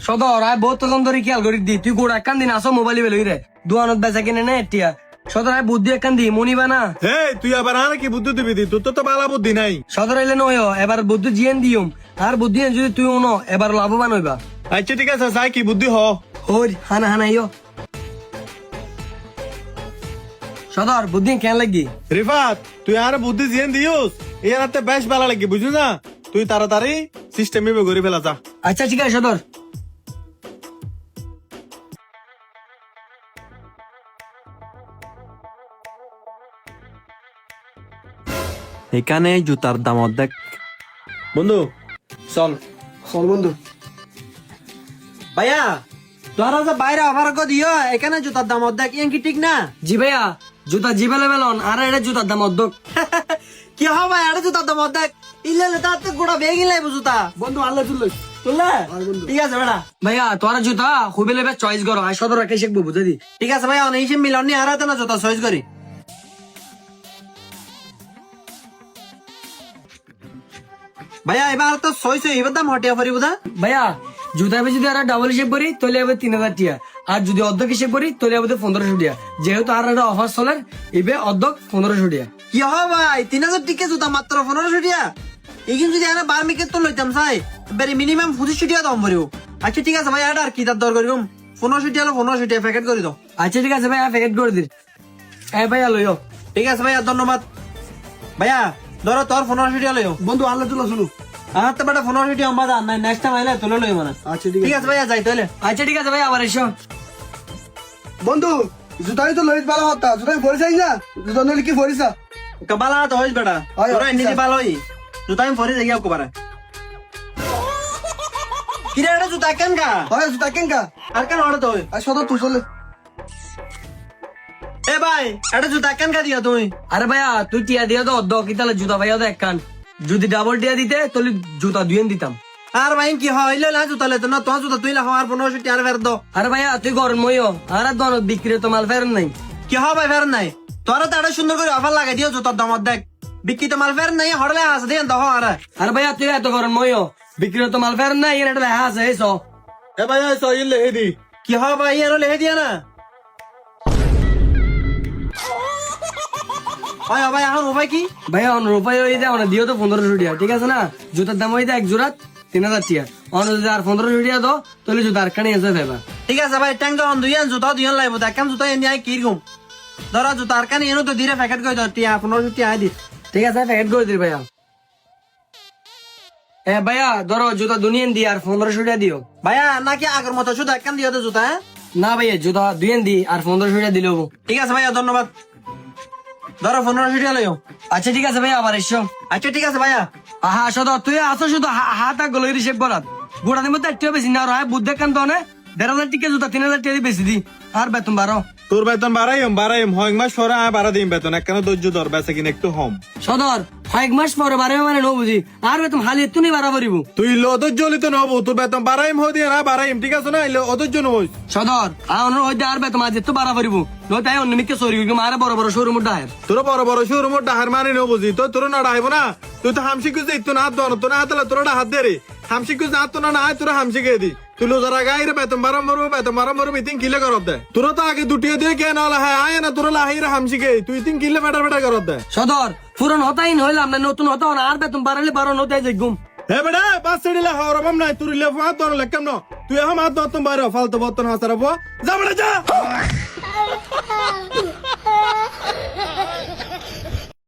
সদর আয় বহুত তখন ধরে খেয়াল করি দি তুই গোড়া একখান দিন আসো মোবাইল বেলই রে দুয়ানত বেচা কিনে নে এটিয়া সদর আয় বুদ্ধি একখান দি মনিবা না হে তুই আবার আর কি বুদ্ধি দিবি তোর তো বালা বুদ্ধি নাই। সদর আইলে নয় এবার বুদ্ধি জিয়েন দিয়ম আর বুদ্ধি যদি তুই উনো এবার লাভবান হইবা। আচ্ছা ঠিক আছে যাই কি বুদ্ধি হ। ওর হানা হানা ইয়ো সদর বুদ্ধি কেন লাগি রিফাত তুই আর বুদ্ধি জিয়েন দিওস এর হাতে বেশ ভালো লাগে বুঝু না তুই তাড়াতাড়ি সিস্টেমে করে ফেলা যা। আচ্ছা ঠিক আছে সদর। এখানে জুতার দাম অর্ধেক। বন্ধু চল চল বন্ধু। ভাইয়া তোরা যে বাইরে অফার দিও এখানে জুতার দাম অর্ধেক ইয়ে কি ঠিক না? জি ভাইয়া জুতা জিবেলে বেলন আর এটা জুতার দাম অর্ধেক। কি হবে এটা জুতার দাম অর্ধেক ইলে তার তো গোটা বেগি লাগবে জুতা। বন্ধু আল্লাহ তুললে তুললে ঠিক আছে বেড়া। ভাইয়া তোরা জুতা খুবই লেবে চয়েস করো আর সদর একটা শিখবো বুঝে দি। ঠিক আছে ভাইয়া অনেক হিসেবে মিলন নিয়ে আর না জুতা চয়েস করি। ভাইয়া এবার তো ছয়শ এবার দাম হটিয়া পারি বুঝা। ভাইয়া জুতা যদি আর ডাবল হিসেব করি তাহলে এবার 3000 টিয়া আর যদি অর্ধেক হিসেব করি তাহলে এবার 1500 টিয়া যেহেতু আর একটা অফার চলের এবার অর্ধেক 1500 টিয়া। কি হবে ভাই 3000 টিকে জুতা মাত্র 1500 টিয়া এইখানে যদি আমরা 12 মিনিট তো লইতাম চাই এবারে মিনিমাম 2500 টিয়া দাম পড়িও। আচ্ছা ঠিক আছে ভাই এটা আর কি তার দর করিম 1500 টিয়া 1500 টিয়া প্যাকেট করে দাও। আচ্ছা ঠিক আছে ভাইয়া প্যাকেট করে দিন। ভাইয়া লইও। ঠিক আছে ভাইয়া ধন্যবাদ। ভাইয়া ধরো তোর 1500 টিয়া লইও। বন্ধু আল্লাহ তুলো শুনু। আমার তো বেটা 1500 টিয়া আমরা নাই নেক্সট টাইম আইলে তুলে লই মানে। আচ্ছা ঠিক আছে ভাইয়া যাই তাহলে। আচ্ছা ঠিক আছে ভাইয়া আবার এসো। বন্ধু জুতাই তো লইত ভালো হতা জুতাই ফরি চাই না জুতা নলি কি ফরিসা কবালা তো হইস বেটা হয়, তোরা আচ্ছা। নিজে ভালো হই জুতা আমি ফরি যাই কবারে কিরে এটা জুতা কেন গা হয় জুতা কেনকা আর কেন অর্ডার তো আর সদর তুই চলে এ ভাই এটা জুতা কেন গা দিয়া তুই আরে ভাইয়া তুই টিয়া দিয়ে তো অর্ধ কি তাহলে জুতা ভাইয়া তো এক কান যদি ডাবল টিয়া দিতে তাহলে জুতা দুয়েন দিতাম। আর ভাই কি হইলো না জুতা লেতো না তোমার জুতা তুই লাখ আর 1500 টিয়া ফের দো। আরে ভাইয়া তুই গরম মইও আর দন বিক্রি তো মাল ফেরেন নাই। কি হবে ফের নাই তোরা তো এটা সুন্দর করে অফার লাগাই দিও জুতার দাম দেখ বিক্রি তো মাল ফের নাই হড়লে হাস দিয়ে দহ আর আরে ভাইয়া তুই এত গরম মইও বিক্রি তো মাল ফেরেন নাই এটা লেখা আছে এসো। এ ভাই সহিল লেহে দি কি হবে ভাই এর লেহে দিয়া না ভাই ভাই এখন উপায় কি ভাইয়া রূপাই ওই দে দিও তো 1500 টিয়া ঠিক আছে না জুতার দাম ওই দে এক জোড়া 3000 টিয়া অন্য যদি আর 1500 টিয়া দো তাহলে জুতা আর কানে এসে দেবা। ঠিক আছে ভাই ট্যাঙ্ক যখন দুইয়ান জুতা দুইয়ান লাগবো দেখাম জুতা এনে আই কিরকম ধরা জুতা আর কানে এনো তো ধীরে প্যাকেট করে দাও টিয়া 1500 টিয়া আই দি। ঠিক আছে প্যাকেট করে দিই ভাইয়া। ভাইয়া ধরো জুতা দুনিয়ান দি আর 1500 টিয়া দিও। ভাইয়া নাকি আগের মতো শুধু একখান দিও তো জুতা হ্যাঁ? না ভাইয়া জুতা দুইয়ান দি আর 1500 টিয়া দিলেও। ঠিক আছে ভাইয়া ধন্যবাদ ধরো 1500 টিয়া লইও। আচ্ছা ঠিক আছে ভাইয়া আবার এসো। আচ্ছা ঠিক আছে ভাইয়া আহা সদা তুই আসো শুধু হাত আগ গলো হিসেব করাত গোড়া দিন মধ্যে একটু বেশি না আর হয় বুদ্ধে কান তো 1500 টিকা জুতা 3000 টিয়া বেশি দি আর বেতন বাড়ো। তোর বেতন বাড়াইম হয় মাস পরে বাড়া দিম বেতন একখানে ধৈর্য ধর বেচা কিনা একটু হম সদর কয়েক মাস পরে বাড়াবে মানে নো বুঝি আর বেতন হালি একটু নি বাড়া পারিব। তুই অধৈর্য হলিতে নহবো তোর বেতন বাড়াইম হই দিয়ে না বাড়াইম ঠিক আছে না এলে অধৈর্য নহই সদর আর হইতে আর বেতন আজ একটু বাড়া পারিব নয় তাই অন্য মিকে সরি মারে বড় বড় শোরুম ডায়ের তোর বড় বড় শোরুম ডাহার মানে ন বুঝি তো তোর না ডাইব না তুই তো হামসি কুজে ইতো না দর তো না হাতলে তোর হাত দে রে হামসি কুজে হাত তো না তোর হামসি গে দি তুই লো যারা গাইরে বেতন বারো মিটিং কিলে করত দে তোর তো আগে দুটিয়ে দিয়ে কে না হ্যাঁ আয় না তোর লাহিরে হামসি গে তুই তিন কিলে বেটা করত দে সদর পুরন হতাইন হইলাম না নতুন হতা আর বেতন বাড়ালে বারো নতাই যাইগুম। হে বেটা পাঁচ সেডিলে হরবাম নাই তুই লে ফাত দর লেকাম ন তুই এখন হাত দর তুমি বাইরে ফালতু বর্তন হাসারাবো যা বেটা যা।